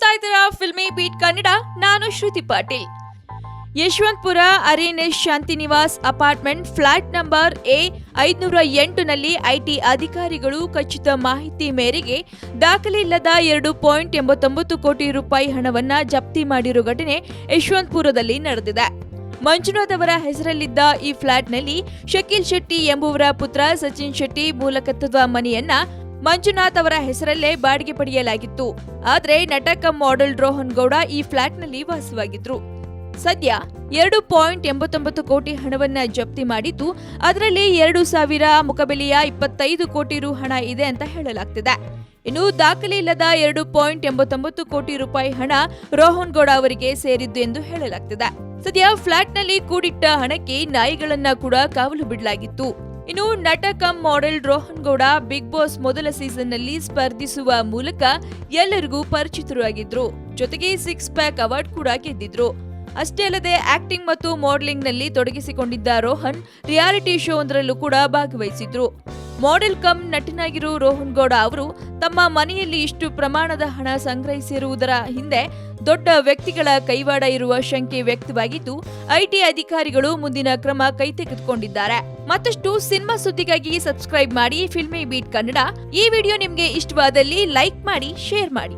ನೋಡ್ತಾ ಇದ್ದೀರಾ filmy beet Kannada. ನಾನು ಶ್ರುತಿ ಪಾಟೀಲ್. ಯಶವಂತಪುರ ಅರೇನೆಸ್ Shantinivas apartment flat number A508 ನಲ್ಲಿ ಐಟಿ ಅಧಿಕಾರಿಗಳು ಖಚಿತ ಮಾಹಿತಿ ಮೇರೆಗೆ ದಾಖಲೆ ಇಲ್ಲದ 2.89 ಕೋಟಿ ರೂಪಾಯಿ ಹಣವನ್ನ ಜಪ್ತಿ ಮಾಡಿರುವ ಘಟನೆ ಯಶವಂತಪುರದಲ್ಲಿ ನಡೆದಿದೆ. ಮಂಜುನಾಥ್ ಅವರ ಹೆಸರಲ್ಲಿದ್ದ ಈ ಫ್ಲಾಟ್ನಲ್ಲಿ ಶಕೀಲ್ ಶೆಟ್ಟಿ ಎಂಬುವರ ಪುತ್ರ ಸಚಿನ್ ಶೆಟ್ಟಿ ಮೂಲಕತ್ವದ ಮನೆಯನ್ನ ಮಂಜುನಾಥ್ ಅವರ ಹೆಸರಲ್ಲೇ ಬಾಡಿಗೆ ಪಡೆಯಲಾಗಿತ್ತು. ಆದರೆ ನಟ ಕಮ್ ಮಾಡೆಲ್ ರೋಹನ್ ಗೌಡ ಈ ಫ್ಲಾಟ್ನಲ್ಲಿ ವಾಸವಾಗಿದ್ರು. ಸದ್ಯ 2.89 ಕೋಟಿ ಹಣವನ್ನ ಜಪ್ತಿ ಮಾಡಿದ್ದು, ಅದರಲ್ಲಿ 2,000 ಮುಖಬೆಲೆಯ 25 ಕೋಟಿ ರು ಹಣ ಇದೆ ಅಂತ ಹೇಳಲಾಗ್ತಿದೆ. ಇನ್ನು ದಾಖಲೆ ಇಲ್ಲದ 2.89 ಕೋಟಿ ರೂಪಾಯಿ ಹಣ ರೋಹನ್ ಗೌಡ ಅವರಿಗೆ ಸೇರಿದ್ದು ಎಂದು ಹೇಳಲಾಗ್ತಿದೆ. ಸದ್ಯ ಫ್ಲಾಟ್ನಲ್ಲಿ ಕೂಡಿಟ್ಟ ಹಣಕ್ಕೆ ನಾಯಿಗಳನ್ನ ಕೂಡ ಕಾವಲು ಬಿಡಲಾಗಿತ್ತು. ಇನ್ನು ನಟ cum model Rohan Gowda Bigg Boss ಮೊದಲ ಸೀಸನ್ ನಲ್ಲಿ ಸ್ಪರ್ಧಿಸುವ ಮೂಲಕ ಎಲ್ಲರಿಗೂ ಪರಿಚಿತರಾಗಿದ್ರು. ಜೊತೆಗೆ 6 ಪ್ಯಾಕ್ ಅವಾರ್ಡ್ ಕೂಡ ಗೆದ್ದಿದ್ರು. ಅಷ್ಟೇ ಅಲ್ಲದೆ ಆಕ್ಟಿಂಗ್ ಮತ್ತು ಮಾಡೆಲಿಂಗ್ ನಲ್ಲಿ ತೊಡಗಿಸಿಕೊಂಡಿದ್ದ ರೋಹನ್ ರಿಯಾಲಿಟಿ ಶೋ ಒಂದರಲ್ಲೂ ಕೂಡ ಭಾಗವಹಿಸಿದ್ರು. ಮಾಡೆಲ್ ಕಮ್ ನಟನಾಗಿರೋ ರೋಹನ್ ಗೌಡ ಅವರು ತಮ್ಮ ಮನೆಯಲ್ಲಿ ಇಷ್ಟು ಪ್ರಮಾಣದ ಹಣ ಸಂಗ್ರಹಿಸಿರುವುದರ ಹಿಂದೆ ದೊಡ್ಡ ವ್ಯಕ್ತಿಗಳ ಕೈವಾಡ ಇರುವ ಶಂಕೆ ವ್ಯಕ್ತವಾಗಿದ್ದು, ಐಟಿ ಅಧಿಕಾರಿಗಳು ಮುಂದಿನ ಕ್ರಮ ಕೈ ತೆಗೆದುಕೊಂಡಿದ್ದಾರೆ. ಮತ್ತಷ್ಟು ಸಿನಿಮಾ ಸುದ್ದಿಗಾಗಿ ಸಬ್ಸ್ಕ್ರೈಬ್ ಮಾಡಿ ಫಿಲ್ಮಿ ಬೀಟ್ ಕನ್ನಡ. ಈ ವಿಡಿಯೋ ನಿಮ್ಗೆ ಇಷ್ಟವಾದಲ್ಲಿ ಲೈಕ್ ಮಾಡಿ, ಶೇರ್ ಮಾಡಿ.